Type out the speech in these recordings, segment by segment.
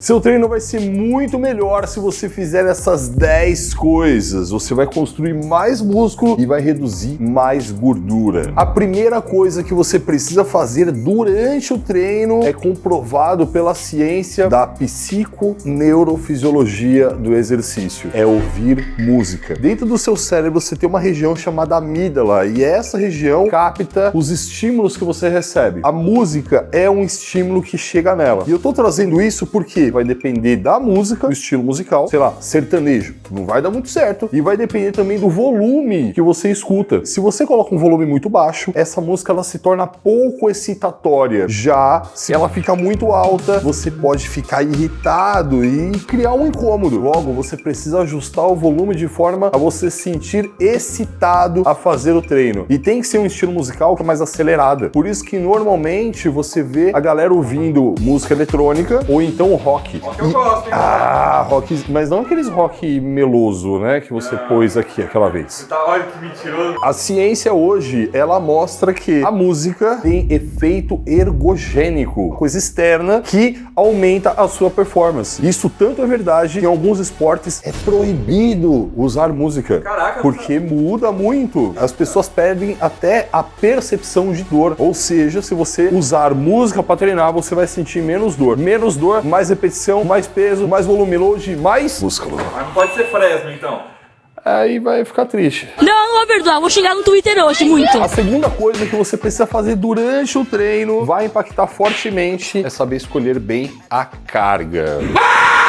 Seu treino vai ser muito melhor se você fizer essas 10 coisas. Você vai construir mais músculo e vai reduzir mais gordura. A primeira coisa que você precisa fazer durante o treino é comprovado pela ciência da psiconeurofisiologia do exercício. É ouvir música. Dentro do seu cérebro você tem uma região chamada amígdala e essa região capta os estímulos que você recebe. A música é um estímulo que chega nela. E eu tô trazendo isso porque vai depender da música, do estilo musical, sei lá, sertanejo, não vai dar muito certo. E vai depender também do volume que você escuta. Se você coloca um volume muito baixo, essa música ela se torna pouco excitatória. Já se ela fica muito alta, você pode ficar irritado e criar um incômodo. Logo, você precisa ajustar o volume de forma a você se sentir excitado a fazer o treino. E tem que ser um estilo musical que é mais acelerada. Por isso que normalmente você vê a galera ouvindo música eletrônica ou então rock. Rock eu gosto, hein? Rock, mas não aqueles rock meloso, né, que você pôs aqui aquela vez. Olha que mentiroso. A ciência hoje, ela mostra que a música tem efeito ergogênico, coisa externa que aumenta a sua performance. Isso tanto é verdade que em alguns esportes é proibido usar música. Caraca, porque muda muito. As pessoas perdem até a percepção de dor. Ou seja, se você usar música para treinar, você vai sentir menos dor. Menos dor, mais repetição, mais peso, mais volume load, mais músculo. Mas não pode ser Fresno, então. Aí vai ficar triste. Não vou perdoar, vou xingar no Twitter hoje muito. A segunda coisa que você precisa fazer durante o treino vai impactar fortemente é saber escolher bem a carga.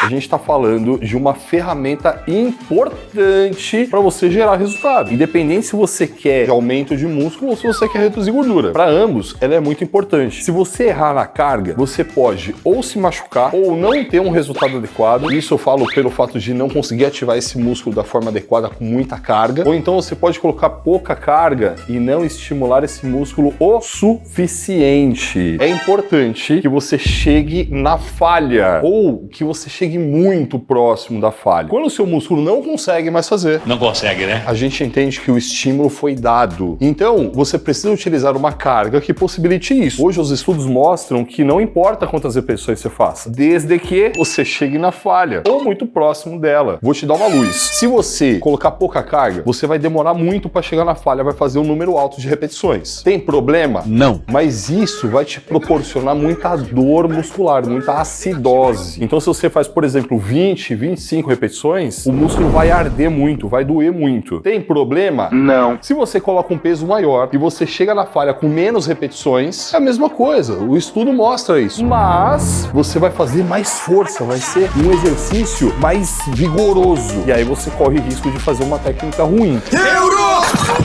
A gente está falando de uma ferramenta importante para você gerar resultado. Independente se você quer aumento de músculo ou se você quer reduzir gordura. Para ambos, ela é muito importante. Se você errar na carga, você pode ou se machucar ou não ter um resultado adequado. Isso eu falo pelo fato de não conseguir ativar esse músculo da forma adequada com muita carga. Ou então você pode colocar pouca carga e não estimular esse músculo o suficiente. É importante que você chegue na falha ou que você chegue muito próximo da falha. Quando o seu músculo não consegue mais fazer, não consegue, né? A gente entende que o estímulo foi dado. Então, você precisa utilizar uma carga que possibilite isso. Hoje, os estudos mostram que não importa quantas repetições você faça, desde que você chegue na falha ou muito próximo dela. Vou te dar uma luz. Se você colocar pouca carga, você vai demorar muito para chegar na falha, vai fazer um número alto de repetições. Tem problema? Não. Mas isso vai te proporcionar muita dor muscular, muita acidose. Então, se você faz, por exemplo, 20, 25 repetições, o músculo vai arder muito, vai doer muito. Tem problema? Não. Se você coloca um peso maior e você chega na falha com menos repetições, é a mesma coisa. O estudo mostra isso. Mas você vai fazer mais força, vai ser um exercício mais vigoroso. E aí você corre o risco de fazer uma técnica ruim.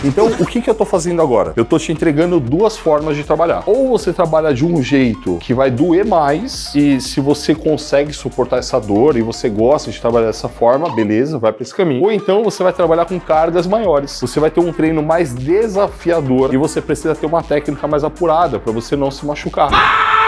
Então, o que eu tô fazendo agora? Eu tô te entregando duas formas de trabalhar. Ou você trabalha de um jeito que vai doer mais, e se você consegue suportar essa dor e você gosta de trabalhar dessa forma, beleza, vai para esse caminho. Ou então você vai trabalhar com cargas maiores. Você vai ter um treino mais desafiador e você precisa ter uma técnica mais apurada para você não se machucar.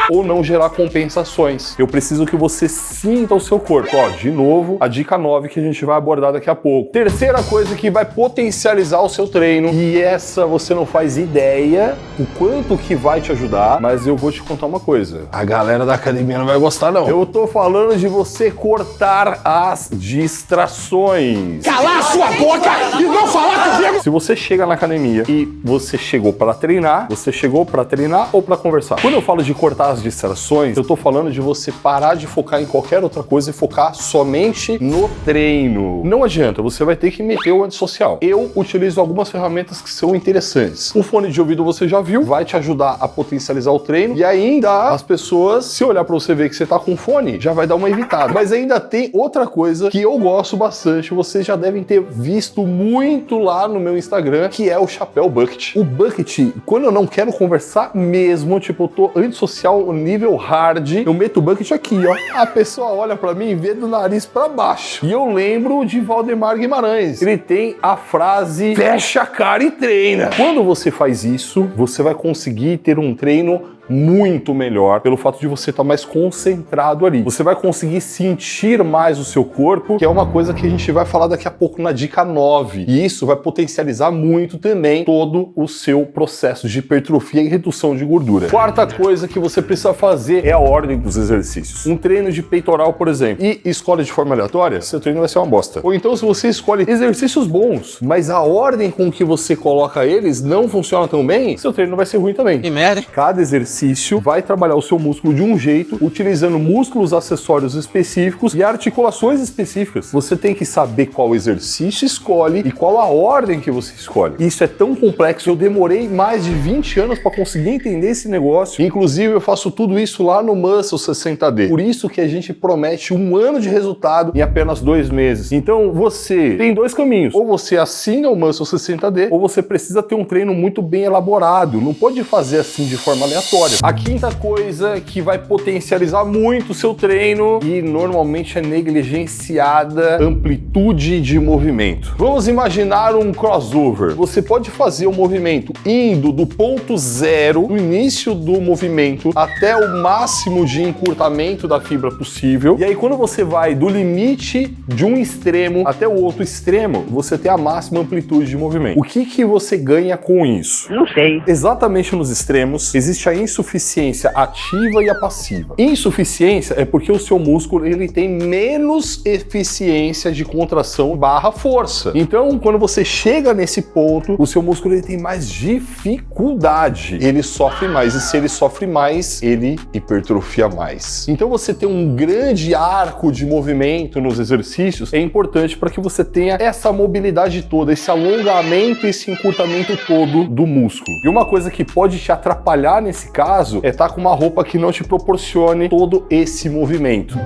Ou não gerar compensações. Eu preciso que você sinta o seu corpo. Ó, de novo, a dica 9 que a gente vai abordar daqui a pouco. Terceira coisa que vai potencializar o seu treino, e essa você não faz ideia o quanto que vai te ajudar, mas eu vou te contar uma coisa. A galera da academia não vai gostar, não. Eu tô falando de você cortar as distrações. Calar a sua boca e não falar comigo! Se você chega na academia e você chegou para treinar, você chegou para treinar ou para conversar? Quando eu falo de cortar as distrações, eu tô falando de você parar de focar em qualquer outra coisa e focar somente no treino. Não adianta, você vai ter que meter o antissocial. Eu utilizo algumas ferramentas que são interessantes. O fone de ouvido você já viu, vai te ajudar a potencializar o treino e ainda as pessoas, se olhar para você ver que você tá com fone, já vai dar uma evitada. Mas ainda tem outra coisa que eu gosto bastante, vocês já devem ter visto muito lá no meu Instagram, que é o chapéu bucket. O bucket, quando eu não quero conversar mesmo, tipo, eu tô antissocial nível hard, eu meto o bucket aqui, ó. A pessoa olha pra mim e vê do nariz pra baixo. E eu lembro de Valdemar Guimarães. Ele tem a frase, fecha a cara e treina. Quando você faz isso, você vai conseguir ter um treino muito melhor pelo fato de você estar mais concentrado ali. Você vai conseguir sentir mais o seu corpo, que é uma coisa que a gente vai falar daqui a pouco na dica 9. E isso vai potencializar muito também todo o seu processo de hipertrofia e redução de gordura. Quarta coisa que você precisa fazer é a ordem dos exercícios. Um treino de peitoral, por exemplo, e escolhe de forma aleatória, seu treino vai ser uma bosta. Ou então se você escolhe exercícios bons, mas a ordem com que você coloca eles não funciona tão bem, seu treino vai ser ruim também. Que merda. Cada exercício vai trabalhar o seu músculo de um jeito, utilizando músculos acessórios específicos e articulações específicas. Você tem que saber qual exercício escolhe e qual a ordem que você escolhe. Isso é tão complexo, eu demorei mais de 20 anos para conseguir entender esse negócio. Inclusive, eu faço tudo isso lá no Muscle 60D. Por isso que a gente promete 1 ano de resultado em apenas 2 meses. Então, você tem 2 caminhos. Ou você assina o Muscle 60D, ou você precisa ter um treino muito bem elaborado. Não pode fazer assim de forma aleatória. A quinta coisa que vai potencializar muito o seu treino e normalmente é negligenciada: amplitude de movimento. Vamos imaginar um crossover. Você pode fazer o movimento indo do ponto zero, no início do movimento, até o máximo de encurtamento da fibra possível. E aí, quando você vai do limite de um extremo até o outro extremo, você tem a máxima amplitude de movimento. O que você ganha com isso? Não sei. Exatamente nos extremos, existe a insuficiência ativa e a passiva. Insuficiência é porque o seu músculo ele tem menos eficiência de contração barra força. Então, quando você chega nesse ponto, o seu músculo ele tem mais dificuldade. Ele sofre mais, e se ele sofre mais, ele hipertrofia mais. Então, você ter um grande arco de movimento nos exercícios é importante para que você tenha essa mobilidade toda, esse alongamento e esse encurtamento todo do músculo. E uma coisa que pode te atrapalhar nesse caso é estar com uma roupa que não te proporcione todo esse movimento.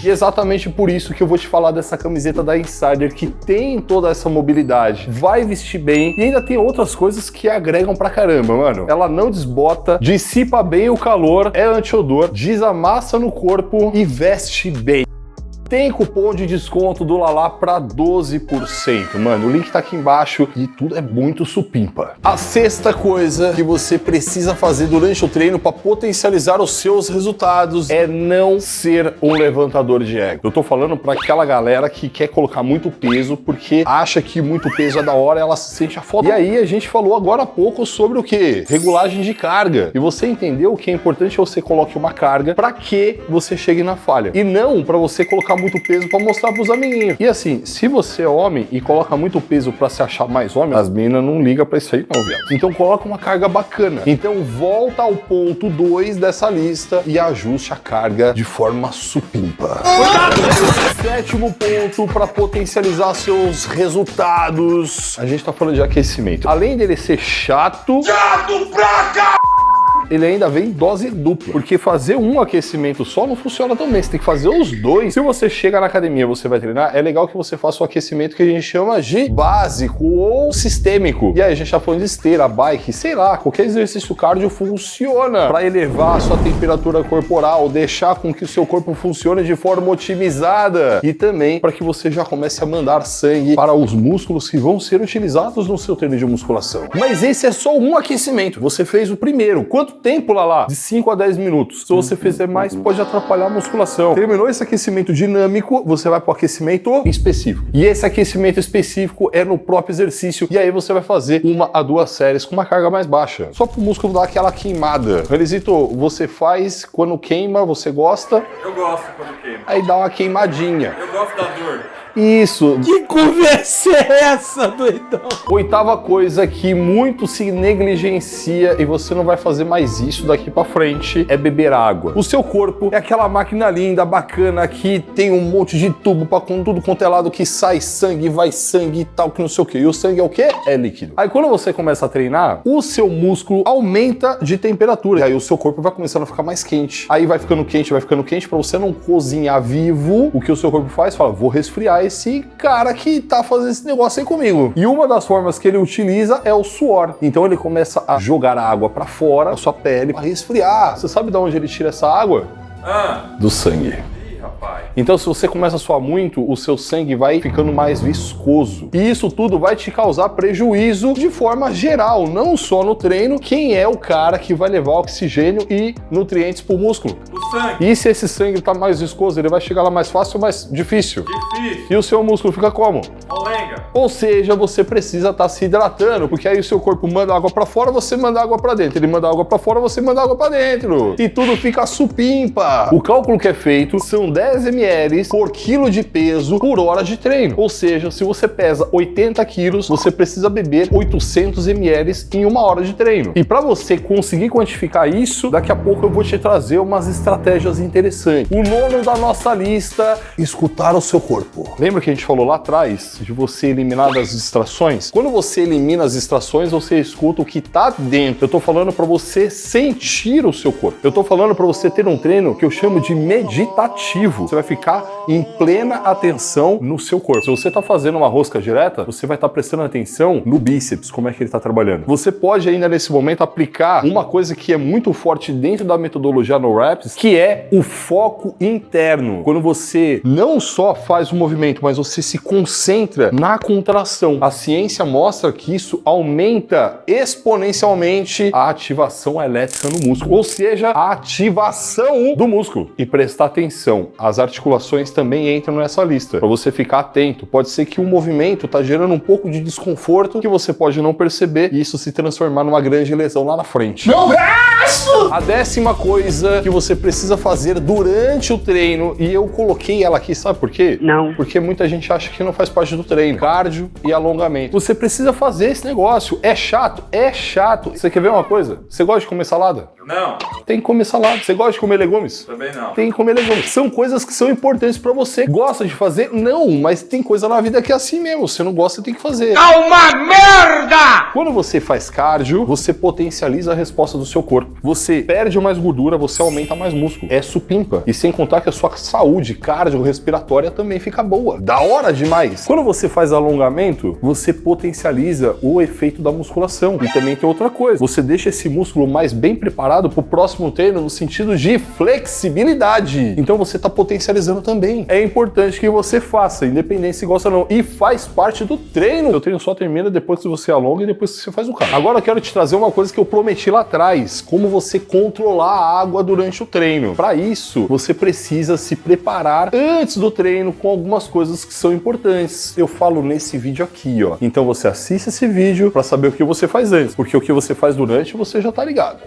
E é exatamente por isso que eu vou te falar dessa camiseta da Insider, que tem toda essa mobilidade, vai vestir bem e ainda tem outras coisas que agregam pra caramba, mano. Ela não desbota, dissipa bem o calor, é anti-odor, desamassa no corpo e veste bem. Tem cupom de desconto do Lalá para 12%, mano. O link tá aqui embaixo e tudo é muito supimpa. A sexta coisa que você precisa fazer durante o treino para potencializar os seus resultados é não ser um levantador de ego. Eu tô falando para aquela galera que quer colocar muito peso porque acha que muito peso é da hora, ela se sente a foda. E aí a gente falou agora há pouco sobre o que? Regulagem de carga. E você entendeu que é importante você coloque uma carga para que você chegue na falha. E não para você colocar muito peso para mostrar pros amiguinhos. E assim, se você é homem e coloca muito peso para se achar mais homem, as meninas não ligam para isso aí não, viado. Então coloca uma carga bacana. Então volta ao ponto 2 dessa lista e ajuste a carga de forma supimpa. Sétimo ponto para potencializar seus resultados. A gente tá falando de aquecimento. Além dele ser chato pra cá, ele ainda vem em dose dupla, porque fazer um aquecimento só não funciona tão bem, você tem que fazer os 2. Se você chega na academia, você vai treinar, é legal que você faça o aquecimento que a gente chama de básico ou sistêmico. E aí a gente tá falando de esteira, bike, sei lá, qualquer exercício cardio funciona para elevar a sua temperatura corporal, deixar com que o seu corpo funcione de forma otimizada e também para que você já comece a mandar sangue para os músculos que vão ser utilizados no seu treino de musculação. Mas esse é só um aquecimento, você fez o primeiro. Quanto tempo, Lalá? De 5 a 10 minutos. Se você fizer mais, pode atrapalhar a musculação. Terminou esse aquecimento dinâmico, você vai para o aquecimento específico. E esse aquecimento específico é no próprio exercício. E aí você vai fazer 1 a 2 séries com uma carga mais baixa. Só para o músculo dar aquela queimada. Relisito, você faz quando queima, você gosta? Eu gosto quando queima. Aí dá uma queimadinha. Eu gosto da dor. Isso. Que conversa é essa, doidão? Oitava coisa que muito se negligencia e você não vai fazer mais isso daqui pra frente é beber água. O seu corpo é aquela máquina linda, bacana, que tem um monte de tubo pra tudo quanto é lado que sai sangue, vai sangue e tal, que não sei o que. E o sangue é o quê? É líquido. Aí quando você começa a treinar, o seu músculo aumenta de temperatura. E aí o seu corpo vai começando a ficar mais quente. Aí vai ficando quente pra você não cozinhar vivo. O que o seu corpo faz? Fala, vou resfriar esse cara que tá fazendo esse negócio aí comigo. E uma das formas que ele utiliza é o suor. Então ele começa a jogar a água pra fora da sua pele pra resfriar. Você sabe de onde ele tira essa água? Do sangue. Ih, rapaz. Então, se você começa a suar muito, o seu sangue vai ficando mais viscoso. E isso tudo vai te causar prejuízo de forma geral, não só no treino. Quem é o cara que vai levar oxigênio e nutrientes pro músculo? O sangue. E se esse sangue tá mais viscoso, ele vai chegar lá mais fácil ou mais difícil? Difícil. E o seu músculo fica como? Molenga. Ou seja, você precisa estar se hidratando, porque aí o seu corpo manda água pra fora, você manda água pra dentro. Ele manda água pra fora, você manda água pra dentro. E tudo fica supimpa. O cálculo que é feito são 10 ml por quilo de peso por hora de treino. Ou seja, se você pesa 80 quilos, você precisa beber 800 ml em uma hora de treino. E para você conseguir quantificar isso, daqui a pouco eu vou te trazer umas estratégias interessantes. O nono da nossa lista, escutar o seu corpo. Lembra que a gente falou lá atrás de você eliminar as distrações? Quando você elimina as distrações, você escuta o que tá dentro. Eu tô falando para você sentir o seu corpo. Eu tô falando para você ter um treino que eu chamo de meditativo. Você vai ficar em plena atenção no seu corpo. Se você tá fazendo uma rosca direta, você vai estar prestando atenção no bíceps, como é que ele tá trabalhando. Você pode ainda nesse momento aplicar uma coisa que é muito forte dentro da metodologia no Reps, que é o foco interno. Quando você não só faz o movimento, mas você se concentra na contração. A ciência mostra que isso aumenta exponencialmente a ativação elétrica no músculo, ou seja, a ativação do músculo. E prestar atenção, as articulações também entram nessa lista, para você ficar atento. Pode ser que o movimento tá gerando um pouco de desconforto que você pode não perceber e isso se transformar numa grande lesão lá na frente. Meu braço! A 10ª coisa que você precisa fazer durante o treino, e eu coloquei ela aqui, sabe por quê? Não. Porque muita gente acha que não faz parte do treino. Cardio e alongamento. Você precisa fazer esse negócio. É chato? É chato. Você quer ver uma coisa? Você gosta de comer salada? Não. Tem que comer salada. Você gosta de comer legumes? Também não. Tem que comer legumes. São coisas que são importantes pra você. Gosta de fazer? Não, mas tem coisa na vida que é assim mesmo. Você não gosta, tem que fazer. É uma merda! Quando você faz cardio, você potencializa a resposta do seu corpo. Você perde mais gordura, você aumenta mais músculo. É supimpa. E sem contar que a sua saúde cardiorrespiratória também fica boa. Da hora demais. Quando você faz alongamento, você potencializa o efeito da musculação. E também tem outra coisa. Você deixa esse músculo mais bem preparado para o próximo treino no sentido de flexibilidade. Então você está potencializando também. É importante que você faça, independente se gosta ou não. E faz parte do treino. O treino só termina depois que você alonga e depois que você faz o cardio. Agora eu quero te trazer uma coisa que eu prometi lá atrás. Como você controlar a água durante o treino. Para isso, você precisa se preparar antes do treino com algumas coisas que são importantes. Eu falo nesse vídeo aqui, ó. Então você assiste esse vídeo para saber o que você faz antes. Porque o que você faz durante, você já tá ligado.